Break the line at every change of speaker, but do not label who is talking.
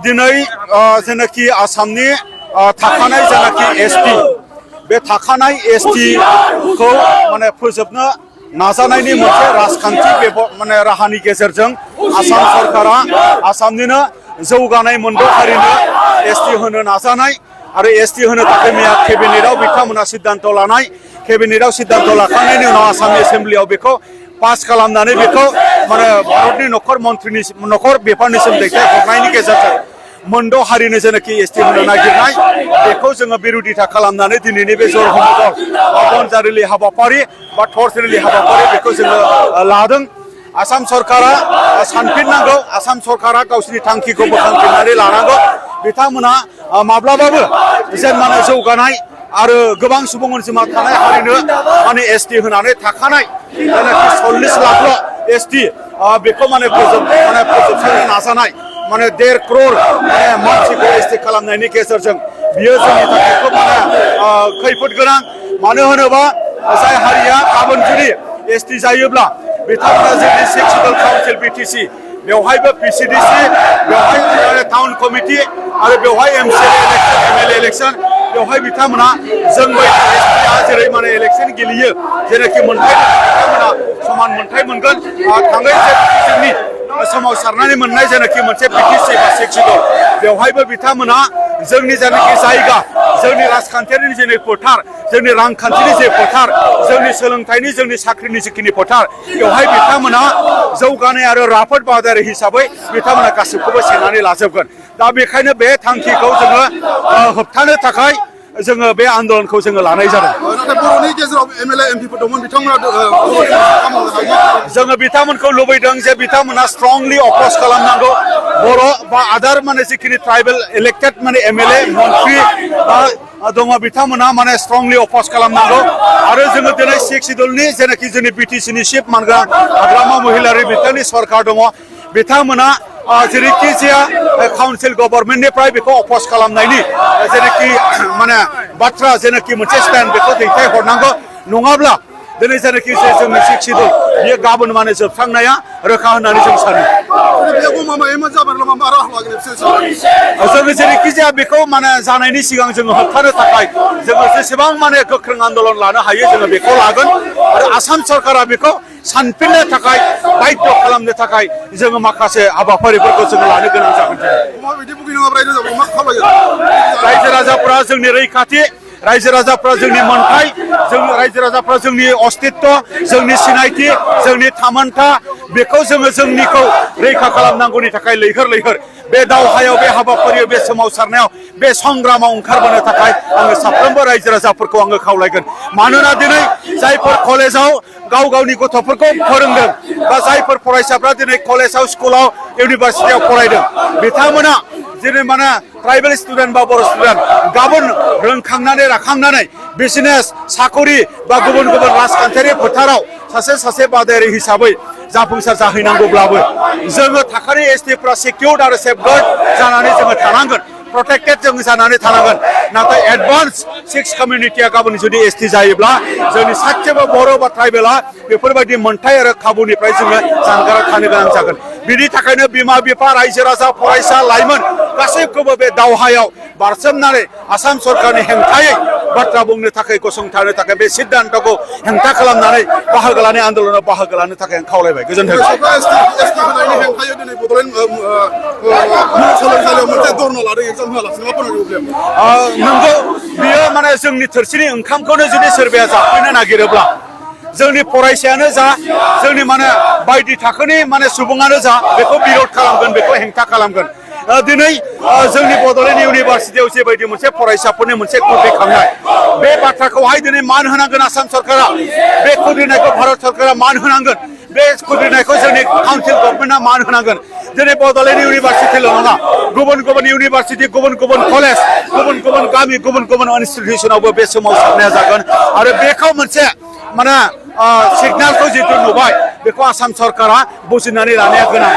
दिनै जेनाखि आसामनि थाखानाय जेनाखि एसटि बे थाखानाय एसटि खौ माने फोजोबनो नाजानायनि मोनसे राजखान्थि माने राहानि गेजेरजों आसाम सरकारा आसामनिनो जौगानाय मोनद' हारिनो एसटि होनो नाजानाय आरो एसटि होनो थाखाय मैया केबिनेटआव बिथांमोना सिद्धांत लानाय केबिनेटआव सिद्धांत लाखांनायनि उनाव आसामनि एसेम्ब्लियाव बेखौ पास खालामनानै बेखौ माने भारतनि नखर मन्थ्रिनि नखर बेफारनिसिम दैथायहरनायनि गेजेरजों मोनद' हारिनो जेनाखि एसटि होनो नागिरनाय बेखौ जोङो बिरोधिता खालामनानै दिनैनि बे जरहमगल बनजारिलि हाबाफारि बा थरथिलि हाबाफारि बेखौ जोङो लादों। आसाम सरकारा सानफिननांगौ, आसाम सरकारा गावसिनि थांखिखौ बोखांफिननानै लानांगौ। बिथांमोना माब्लाबाबो जेन माने जौगानाय आरो गोबां सुबुं अनजिमा थानाय हारिनो माने एसटि होनानै थाखानाय जेनाखि 40 लाखल' एसटि बेखौ माने फोजोबस्रांनो नाजानाय माने 1.5 करोड़ मानसिखौ एसटि खालामनायनि गेजेरजों बियो जोंनि थाखाय खोब माने खैफोद गोनां। मानो होनोबा जाय हारिया गाबोन जुदि एसटि जायोब्ला बिथांमोना जोंनि 6 शिड्यूल काउन्सिल बिटिसि बेवहायबो पिसिडिसि बेवहाय टाउन कमिटि आरो बेवहाय एमएलए इलेक्शन बेवहाय बिथांमोना जोंबो एसटिआ जेरै माने इलेक्शन गेलेयो जेनाखि मोनथाय बिथांमोना समान मोनथाय मोनगोन। थाङै जोंनि सोमावसारनानै मोननाय जेनाखि मोनसे बिटिसि बा 6 शिड्यूल बेवहायबो बिथांमोना जोंनि जेनाखि जायगा जोंनि राजखान्थियारि जोंनि फोथार जोंनि रांखान्थिनि जे फोथार जोंनि सोलोंथाइनि जोंनि साख्रिनि जिखिनि फोथार बेवहाय बिथांमोना जौगानाय आरो राफोद बादायारि हिसाबै बिथांमोना गासैखौबो सेनानै लाजोबगोन। दा बेखायनो बे थांखिखौ जोङो होबथानो थाखाय जोङो बे आन्दोलनखौ जोङो लानाय जादों। जोङो बिथांमोनखौ लुबैदों जे बिथांमोना स्ट्रंलि अपोज खालामनांगौ। बर' बा आदार माने जिखिनि ट्राइबेल इलेक्टेड माने एमएलए मन्त्रि दङ बिथांमोना माने स्ट्रंलि अपोज खालामनांगौ। आरो जोङो दिनै 6 शिड्यूलनि जेनाखि जोंनि बिटिसिनि चिफ मानग्रा हाग्रामा महिलारि बिथांनि सरकार दङ बिथांमोना जेरैखि जाया काउन्सिल गभर्नमेन्टनिफ्राय बेखौ अपोज खालामनायनि जेनाखि माने बाथ्रा जेनाखि मोनसे स्टेन्ड बेखौ दैथायहरनांगौ। नङाब्ला दिनै जेनाखि जोंनि 6 शिड्यूल बियो गाबोन माने जोबस्रांनाया रोखा होननानै जों सानो। जोङो जेरैखि जाया बेखौ माने जानायनि सिगां जोङो होबथानो थाखाय जोङो जेसेबां माने गोख्रों आन्दोलन लानो हायो जोङो बेखौ लागोन। आरो आसाम सरकारा बेखौ सानफिननो थाखाय बाध्य खालामनो थाखाय जोङो माखासे हाबाफारिफोरखौ जोङो लानो गोनां जागोन। रायजो राजाफ्रा जोंनि रैखाथि, रायजो राजाफ्रा जोंनि मोनथाय, जोंनि रायजो राजाफ्रा जोंनि अस्तित्व, जोंनि सिनायथि, जोंनि थामोनथा बेखौ जोङो जोंनिखौ रैखा खालामनांगौनि थाखाय लैहोर लैहोर बे दावहायाव बे हाबाफारियाव बे सोमावसारनायाव बे संग्रामाव ओंखारबोनो थाखाय आङो साफ्रोमबो रायजो राजाफोरखौ आङो खावलायगोन। मानोना दिनै जायफोर कलेजाव गाव गावनि गथ'फोरखौ फोरोंदों बा जायफोर फरायसाफ्रा दिनै कलेजाव स्कुलाव इउनिभार्सिटियाव फरायदों बिथांमोना दिनै माने ट्राइबेल स्टुडेन्ट बा बर' स्टुडेन्ट गाबोन रोंखांनानै राखांनानै बिजनेस साकरि बा गुबुन गुबुन राजखान्थियारि फोथाराव सासे बादायारि हिसाबै जाफुंसार जाहैनांगौब्लाबो जोङो थाखानाय एसटिफ्रा सिकिउर्ड आरो सेफगार्ड जानानै जोङो थानांगोन, प्रटेक्टेड जों जानानै थानांगोन। नाथाय एडभान्स 6 कमिउनिटिया गाबोन जुदि एसटि जायोब्ला जोंनि सासेबो बर' बा ट्राइबेला बेफोरबायदि मोनथाय आरो खाबुनिफ्राय जोङो जानगाराव थानो गोनां जागोन। बिनि थाखायनो बिमा बिफा रायजो राजा फरायसा लाइमोन गासैखौबो बे दावहायाव बारसोमनानै आसाम सरकारनि हेंथायै बाथ्रा बुंनो थाखाय गसंथानो थाखाय बे सिद्धान्तखौ हेंथा खालामनानै बाहागो लानाय आन्दोलनाव बाहागो लानो थाखाय आं खावलायबाय। गोजोन्थों। नंगौ बियो माने जोंनि थोरसिनि ओंखामखौनो जुदि सोरबाया जाफैनो नागिरोब्ला जोंनि फरायसायानो जा जोंनि माने बायदि थाखोनि माने सुबुङानो जा बेखौ बिरोध खालामगोन, बेखौ हेंथा खालामगोन। दिनै जोंनि बड'लेण्ड इउनिभार्सिटियाव जेबायदि मोनसे फरायसाफोरनि मोनसे खुद्रिखांनाय बे बाथ्राखौहाय दिनै मान होनांगोन आसाम सरकारा। बे खुद्रिनायखौ भारत सरकारा मान होनांगोन। बे खुद्रिनायखौ जोंनि काउन्सिल गभर्नमेन्टआ मान होनांगोन। दिनै बड'लेण्ड इउनिभार्सिटिल' नङा गुबुन गुबुन इउनिभार्सिटि गुबुन गुबुन कलेज गुबुन गुबुन गामि गुबुन गुबुन इनस्टिटिउसनावबो बे सोमावसारनाया जागोन। आरो बेखौ मोनसे माने सिगनेलखौ जितु नुबाय बेखौ आसाम सरकारा बुजिनानै लानाया गोनां।